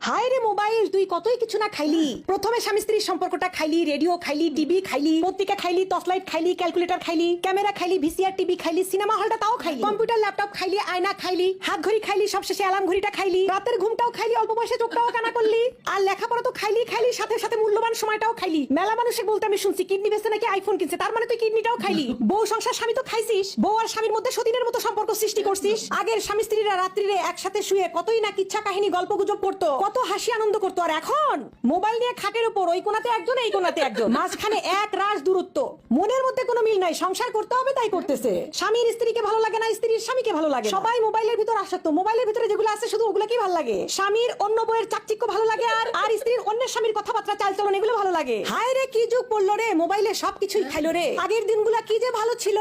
হায় রে মোবাইল, তুই কতই কিছু না খাইলি। প্রথমে স্বামী স্ত্রীর সম্পর্কটা খাইলি, রেডিও খাইলি, টিভি খাইলি, পত্রিকা খাইলি, টর্চলাইট খাইলি, ক্যালকুলেটর খাইলি, ক্যামেরা খাইলি, ভিসিআর টিভি খাইলি, সিনেমা হলটা তাও খাইলি, কম্পিউটার ল্যাপটপ খাইলি, আয়না খাইলি, হাত ঘড়ি খাইলি, সবশেষে অ্যালার্ম ঘড়িটা খাইলি, রাতের ঘুমটাও খাইলি, অল্প বয়সে চোখটাও কানা করলি, আর লেখাপড়া তো খাইলি খাইলি, সাথে সাথে মূল্যবান সময়টাও খাইলি। মেলা মানুষের বলতে আমি শুনছি কিডনি বেচে নাকি আইফোন কিনছে, তার মানে তুই কিডনিটাও খাইলি। বউ সংসার স্বামী তো খাইছিস, বউ আর স্বামীর মধ্যে সতীনের মতো সম্পর্ক সৃষ্টি করছিস। আগের স্বামী স্ত্রীরা রাত্রিরে একসাথে শুয়ে কতই না কিচ্ছা কাহিনী গল্প গুজব করতো, কত হাসি আনন্দ করতো। আর এখন মোবাইল নিয়ে খাটের উপর ওই কোনাতে একজন এই কোনাতে একজন, মাঝখানে এক রাশ দূরত্ব। মনের মধ্যে কোনো মিল নাই, সংসার করতে হবে তাই করতেছে। স্বামীর স্ত্রীকে ভালো লাগে না, স্ত্রীর স্বামীকে ভালো লাগে। সবাই মোবাইলের ভিতর আসক্ত, মোবাইলের ভিতরে যেগুলো আছে শুধু ওগুলো কি ভালো লাগে। স্বামীর অন্য বইয়ের চাকচিক্য ভালো লাগে, আর স্ত্রীর অন্যের স্বামীর কথাবার্তা চালচলন এগুলো ভালো লাগে। হায় রে কি যুগ পড়লো রে, মোবাইলে সবকিছুই খাইলো রে। আগের দিনগুলা কি যে ভালো ছিল।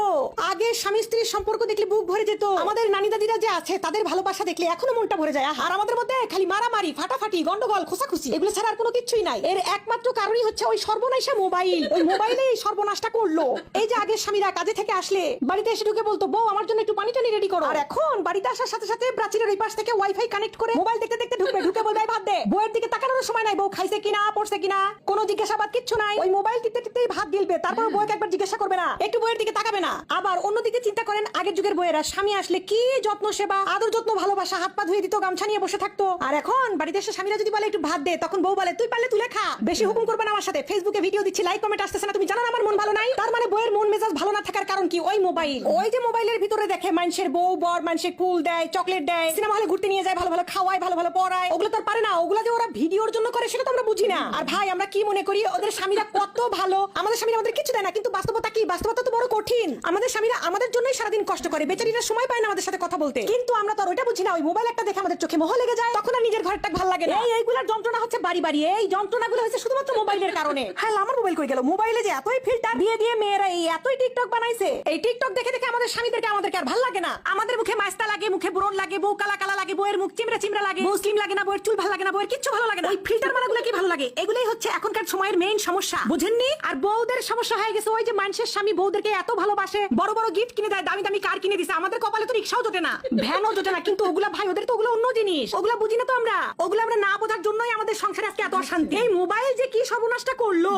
আগে স্বামী স্ত্রীর সম্পর্ক দেখলে বুক ভরে যেত। আমাদের নানি দাদিরা যে আছে তাদের ভালোবাসা দেখলে এখনো মনটা ভরে যায়। আর আমাদের মধ্যে খালি মারামারি, ফাটাফাটি, গন্ডগোল, খোসাখুসি, এগুলো ছাড়া আর কোনো কিছুই নাই। এর একমাত্র কারণই হচ্ছে ওই সর্বনাশা মোবাইল। ওই মোবাইলেই সর্বনাশটা করলো। এই যে আগের স্বামীরা কাজে থেকে আসলে বাড়িতে এসে ঢুকে বলতো, বউ আমার জন্য একটু পানি টানি রেডি করো। আর এখন বাড়িতে আসার সাথে সাথে প্রাচীরের ওই পাশ থেকে ওয়াইফাই কানেক্ট করে মোবাইল দেখতে দেখতে ঢুকবে, ঢুকে বলবে ভাত দে। বউয়ের দিকে তাকানোর সময় নাই, বউ খাইছে কিনা, পড়ছে কিনা, কোনো জিজ্ঞাসাবাদ কিচ্ছু নাই। ওই মোবাইল টিপতে টিপতেই ভাত গিলবে, তারপর বউকে একবার জিজ্ঞাসা করবে না, একটু বউয়ের দিকে তাকাবে না। আবার অন্যদিকে চিন্তা করেন আগের যুগের বউয়েরা স্বামী আসলে কি যত্ন সেবা, আদর যত্ন, ভালোবাসা, হাত পা ধুয়ে দিত, গামছা নিয়ে বসে থাকতো। আর এখন বাড়িতে এসে স্বামীরা যদি বলে একটু ভাত দে, তখন বউ বলে তুই পারলে তুলে খা, বেশি হুকুম করবে না আমার সাথে। ফেসবুকে ভিডিও দিচ্ছি, লাইক কমেন্ট আসতেছে না, তুমি জানো না আমার মন ভালো নাই। তার মানে বউয়ের মন মেজাজ ভালো না থাকার কারণ কি? ওই মোবাইল। ওই যে মোবাইলের ভিতরে দেখে মানুষের বউ বর মানুষের ফুল দেয়, চকলেট দেয়, সিনেমা হলে ঘুরতে নিয়ে যায়, ভালো ভালো খাওয়ায়, ভালো ভালো পড়ায়, ওগুলো তো পারে না। ওগুলো যে ওরা ভিডিওর জন্য করে সেটা তো আমরা বুঝি না। আর ভাই আমরা কি মনে করি ওদের স্বামীরা কত ভালো, আমাদের স্বামীরা আমাদের কিছু দেয় না। কিন্তু বাস্তবতা কি? বাস্তবতা তো বড় কঠিন। আমাদের স্বামীরা আমাদের জন্যই সারাদিন কষ্ট করে, বেচারিরা সময় পায় না আমাদের সাথে কথা বলতে। কিন্তু আমরা তো আর ওইটা বুঝি না। ওই মোবাইল একটা দেখে আমাদের চোখে মোহ লেগে যায়, তখন আর নিজের ঘরটা ভালো লাগে না। এইগুলোর যন্ত্রণা হচ্ছে বাড়ি বাড়ি। এই যন্ত্রণাগুলো হচ্ছে শুধুমাত্র মোবাইলের কারণে। হ্যাঁ, আমার মোবাইল কই গেল? মোবাইলে যে এতই ফিল্টার দিয়ে দিয়ে মেয়েরা এই এতই টিকটক বানাইছে, এই টিকটক দেখে দেখে আমাদের স্বামীদেরকে আমাদেরকে আর ভালো লাগে না। আমাদের মুখে মাস্তা লাগে, মুখে ব্রণ লাগে, বউ কালা কালা লাগে, বউয়ের মুখ চিমড়া চিমড়া লাগে, মুসলিম লাগে না, বউয়ের চুল ভালো লাগে না, বউয়ের কিচ্ছু ভালো লাগে না। ওই ফিল্টার মারাগুলো কি ভালো লাগে? এগুলাই হচ্ছে এখনকার সময়ের মেইন সমস্যা, বুঝেননি? আর বউদের সমস্যা হয়ে গেছে ওই যে মানুষের স্বামী বউদেরকে এত ভালোবাসে, বড় বড় গিফট কিনে দেয়, দামি দামি কার কিনে দিছে। আমাদের কপালে তো রিক্সাও জোটে না, ভ্যানও জোটে না। কিন্তু ওগুলা ভাই ওদের তো ওগুলো অন্য জিনিস, ওগুলা বুঝি না তো আমরা। ওগুলো আমরা না বোঝার জন্যই আমাদের সংসারে আজকে এত অশান্তি। এই মোবাইল যে কি সর্বনাশটা করলো,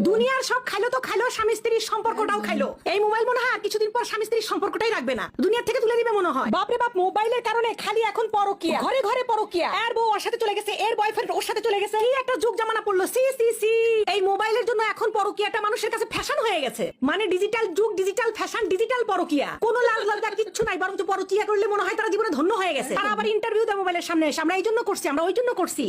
দুনিয়ার সব খাইলো তো খাইলো, স্বামী স্ত্রীর সম্পর্কটাও খাইলো। এই মোবাইল মনে হয় আর কিছুদিন পর স্বামী স্ত্রীর সম্পর্কটাই রাখবে না, দুনিয়া থেকে তুলে দিবে মনে হয়। বাপরে বাপ, মোবাইলের কারণে খালি এখন পরকিয়া, ঘরে ঘরে পরকিয়া। এর বউ ওর সাথে চলে গেছে, এর বয়ফ্রেন্ড ওর সাথে চলে গেছে। কি একটা যুগ জামানা পড়লো, সি সি সি। এই মোবাইলের জন্য এখন পরকিয়াটা মানুষের কাছে ফ্যাশন হয়ে গেছে। মানে ডিজিটাল যুগ, ডিজিটাল ফ্যাশন, ডিজিটাল পরকিয়া। কোনো লাল লজ্জা কিচ্ছু নাই, বরং পরকিয়া করলে মনে হয় তারা জীবনে ধন্য হয়ে গেছে। তারা আবার ইন্টারভিউ দেয় মোবাইলের সামনে এসে, আমরা এই জন্য করছি, আমরা ওই জন্য করছি।